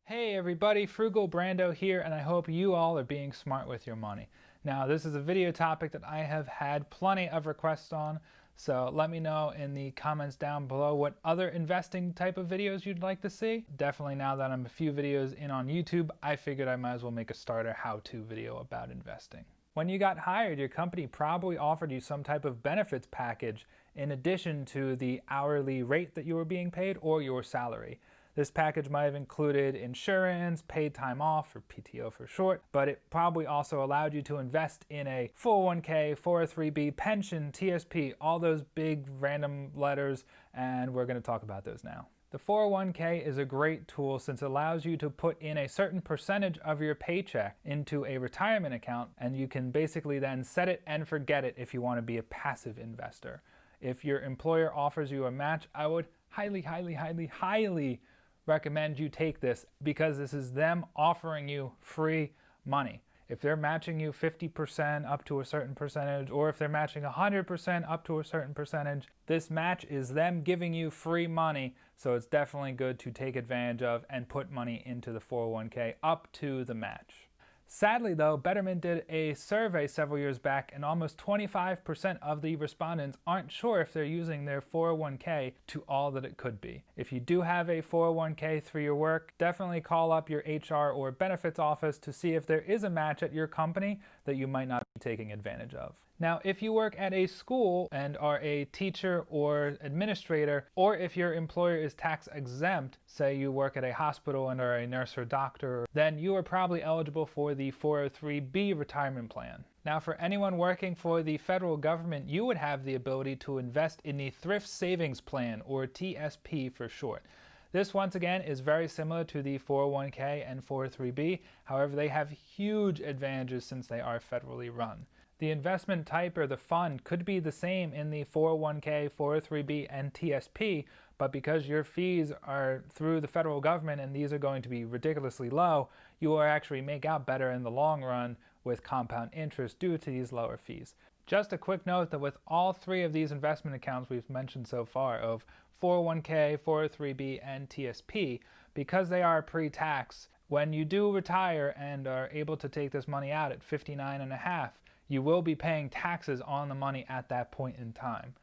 Hey everybody, Frugal Brando here, and I hope you all are being smart with your money. Now, this is a video topic that I have had plenty of requests on, so let me know in the comments down below what other investing type of videos you'd like to see. Definitely now that I'm a few videos in on YouTube, I figured I might as well make a starter how-to video about investing. When you got hired, your company probably offered you some type of benefits package in addition to the hourly rate that you were being paid or your salary. This package might have included insurance, paid time off, or PTO for short, but it probably also allowed you to invest in a 401k, 403b, pension, TSP, all those big random letters, and we're going to talk about those now. The 401k is a great tool since it allows you to put in a certain percentage of your paycheck into a retirement account, and you can basically then set it and forget it if you want to be a passive investor. If your employer offers you a match, I would highly recommend you take this because this is them offering you free money. If they're matching you 50% up to a certain percentage, or if they're matching 100% up to a certain percentage, this match is them giving you free money, so it's definitely good to take advantage of and put money into the 401k up to the match. Sadly though, Betterment did a survey several years back and almost 25% of the respondents aren't sure if they're using their 401k to all that it could be. If you do have a 401k through your work, definitely call up your HR or benefits office to see if there is a match at your company that you might not be taking advantage of. Now, if you work at a school and are a teacher or administrator, or if your employer is tax exempt, say you work at a hospital and are a nurse or doctor, then you are probably eligible for the 403b retirement plan. Now, for anyone working for the federal government, you would have the ability to invest in the Thrift Savings Plan, or TSP for short. This, once again, is very similar to the 401k and 403b. However, they have huge advantages since they are federally run. The investment type or the fund could be the same in the 401k, 403b, and TSP, but because your fees are through the federal government and these are going to be ridiculously low, you will actually make out better in the long run with compound interest due to these lower fees. Just a quick note that with all three of these investment accounts we've mentioned so far of 401k, 403b, and TSP, because they are pre-tax, when you do retire and are able to take this money out at 59.5, you will be paying taxes on the money at that point in time.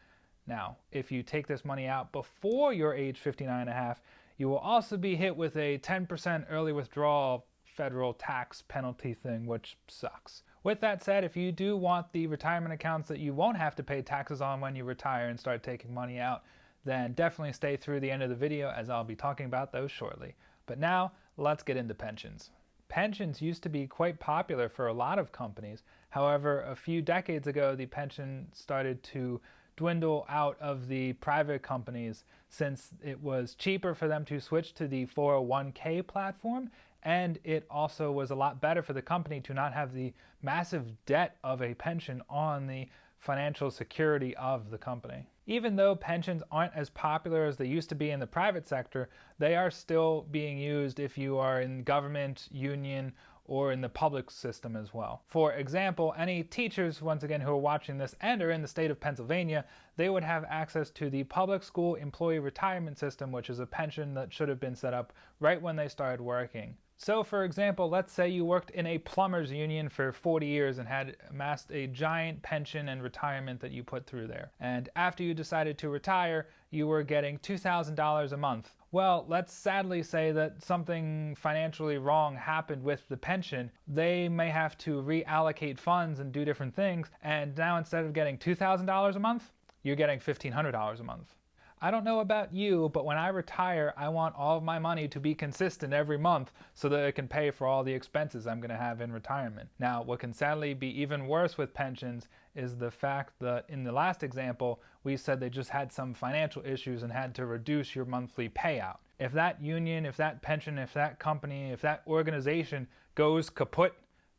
Now, if you take this money out before your age 59.5, you will also be hit with a 10% early withdrawal federal tax penalty thing, which sucks. With that said, if you do want the retirement accounts that you won't have to pay taxes on when you retire and start taking money out, then definitely stay through the end of the video as I'll be talking about those shortly. But now, let's get into pensions. Pensions used to be quite popular for a lot of companies. However, a few decades ago, the pension started to dwindle out of the private companies since it was cheaper for them to switch to the 401k platform, and it also was a lot better for the company to not have the massive debt of a pension on the financial security of the company. Even though pensions aren't as popular as they used to be in the private sector, they are still being used if you are in government, union, or in the public system as well. For example, any teachers, once again, who are watching this and are in the state of Pennsylvania, they would have access to the public school employee retirement system, which is a pension that should have been set up right when they started working. So for example, let's say you worked in a plumbers union for 40 years and had amassed a giant pension and retirement that you put through there. And after you decided to retire, you were getting $2,000 a month. Well, let's sadly say that something financially wrong happened with the pension. They may have to reallocate funds and do different things, and now instead of getting $2,000 a month, you're getting $1,500 a month. I don't know about you, but when I retire, I want all of my money to be consistent every month so that it can pay for all the expenses I'm going to have in retirement. Now, what can sadly be even worse with pensions is the fact that in the last example, we said they just had some financial issues and had to reduce your monthly payout. If that union, if that pension, if that company, if that organization goes kaput,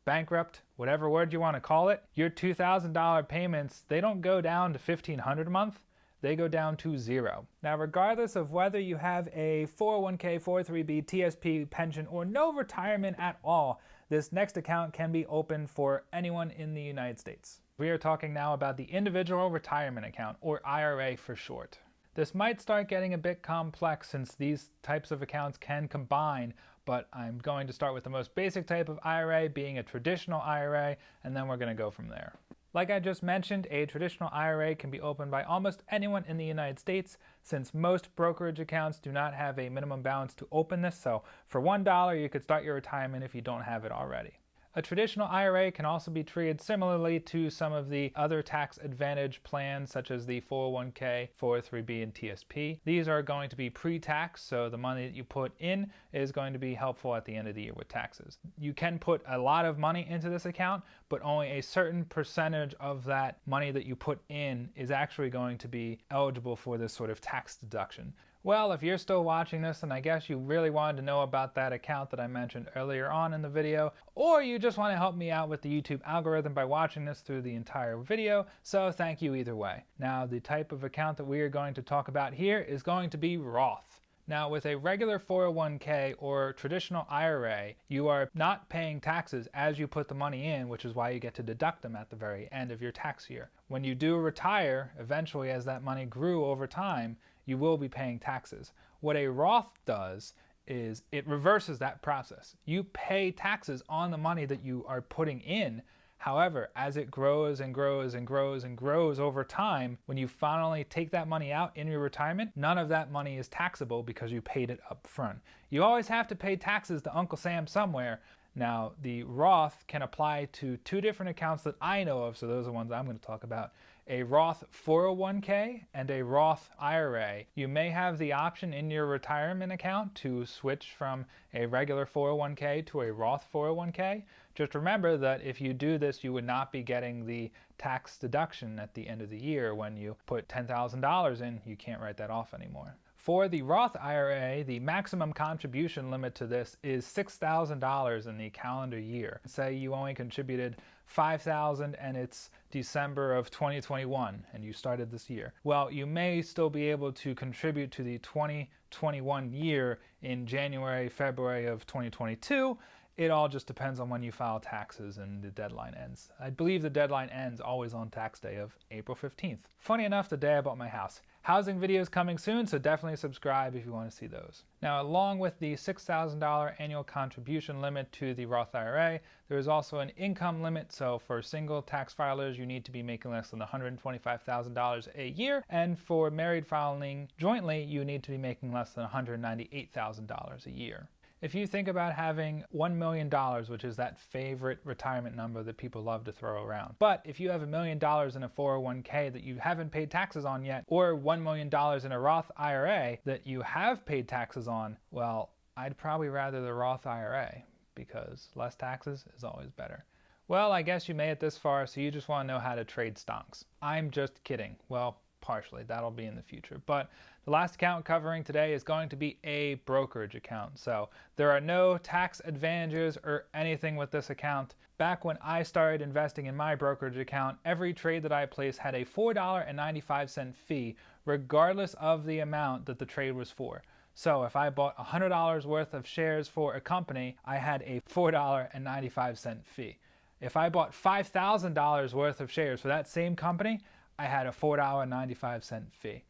bankrupt, whatever word you want to call it, your $2,000 payments, they don't go down to $1,500 a month. They go down to zero. Now, regardless of whether you have a 401k, 403b, TSP, pension, or no retirement at all, this next account can be opened for anyone in the United States. We are talking now about the individual retirement account, or IRA for short. This might start getting a bit complex since these types of accounts can combine but I'm going to start with the most basic type of IRA, being a traditional IRA, and then we're going to go from there. Like I just mentioned, a traditional IRA can be opened by almost anyone in the United States, since most brokerage accounts do not have a minimum balance to open this, so for $1 you could start your retirement if you don't have it already. A traditional IRA can also be treated similarly to some of the other tax advantage plans such as the 401k, 403b, and TSP. These are going to be pre-tax, so the money that you put in is going to be helpful at the end of the year with taxes. You can put a lot of money into this account, but only a certain percentage of that money that you put in is actually going to be eligible for this sort of tax deduction. Well, if you're still watching this, then I guess you really wanted to know about that account that I mentioned earlier on in the video, or you just want to help me out with the YouTube algorithm by watching this through the entire video, so thank you either way. Now, the type of account that we are going to talk about here is going to be Roth. Now, with a regular 401k or traditional IRA, you are not paying taxes as you put the money in, which is why you get to deduct them at the very end of your tax year. When you do retire, eventually as that money grew over time, you will be paying taxes. What a Roth does is it reverses that process. You pay taxes on the money that you are putting in. However, as it grows and grows and grows and grows over time, when you finally take that money out in your retirement, none of that money is taxable because you paid it up front. You always have to pay taxes to Uncle Sam somewhere. Now, the Roth can apply to two different accounts that I know of, so those are the ones I'm going to talk about. A Roth 401k and a Roth IRA. You may have the option in your retirement account to switch from a regular 401k to a Roth 401k. Just remember that if you do this, you would not be getting the tax deduction at the end of the year. When you put $10,000 in, you can't write that off anymore. For the Roth IRA, the maximum contribution limit to this is $6,000 in the calendar year. Say you only contributed $5,000 and it's December of 2021 and you started this year. Well, you may still be able to contribute to the 2021 year in January, February of 2022. It all just depends on when you file taxes and the deadline ends. I believe the deadline ends always on tax day of April 15th. Funny enough, the day I bought my house. Housing videos coming soon, so definitely subscribe if you want to see those. Now, along with the $6,000 annual contribution limit to the Roth IRA, there is also an income limit. So for single tax filers, you need to be making less than $125,000 a year. And for married filing jointly, you need to be making less than $198,000 a year. If you think about having $1 million, which is that favorite retirement number that people love to throw around, but if you have $1 million in a 401k that you haven't paid taxes on yet, or $1 million in a Roth IRA that you have paid taxes on, well, I'd probably rather the Roth IRA because less taxes is always better. Well, I guess you made it this far, so you just want to know how to trade stocks. I'm just kidding. Well, partially. That'll be in the future. But the last account covering today is going to be a brokerage account. So there are no tax advantages or anything with this account. Back when I started investing in my brokerage account, every trade that I placed had a $4.95 fee, regardless of the amount that the trade was for. So if I bought $100 worth of shares for a company, I had a $4.95 fee. If I bought $5,000 worth of shares for that same company, I had a $4.95 fee.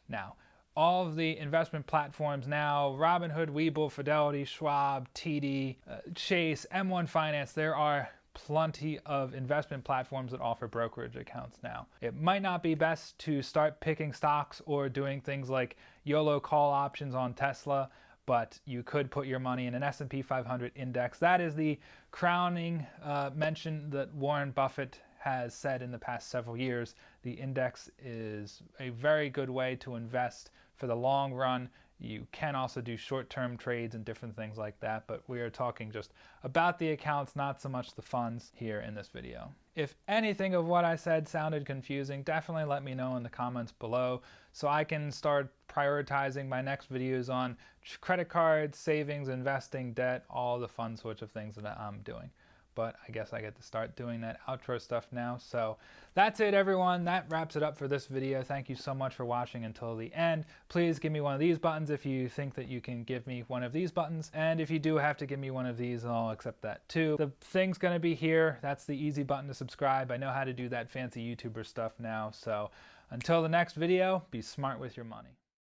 Now, all of the investment platforms now, Robinhood, Webull, Fidelity, Schwab, TD, Chase, M1 Finance, there are plenty of investment platforms that offer brokerage accounts now. It might not be best to start picking stocks or doing things like YOLO call options on Tesla, but you could put your money in an S&P 500 index. That is the crowning mention that Warren Buffett has said in the past several years. The index is a very good way to invest for the long run. You can also do short-term trades and different things like that, but we are talking just about the accounts, not so much the funds here in this video. If anything of what I said sounded confusing, definitely let me know in the comments below so I can start prioritizing my next videos on credit cards, savings, investing, debt, all the fun sorts of things that I'm doing. But I guess I get to start doing that outro stuff now. So that's it, everyone. That wraps it up for this video. Thank you so much for watching until the end. Please give me one of these buttons if you think that you can give me one of these buttons. And if you do have to give me one of these, I'll accept that too. The thing's going to be here. That's the easy button to subscribe. I know how to do that fancy YouTuber stuff now. So until the next video, be smart with your money.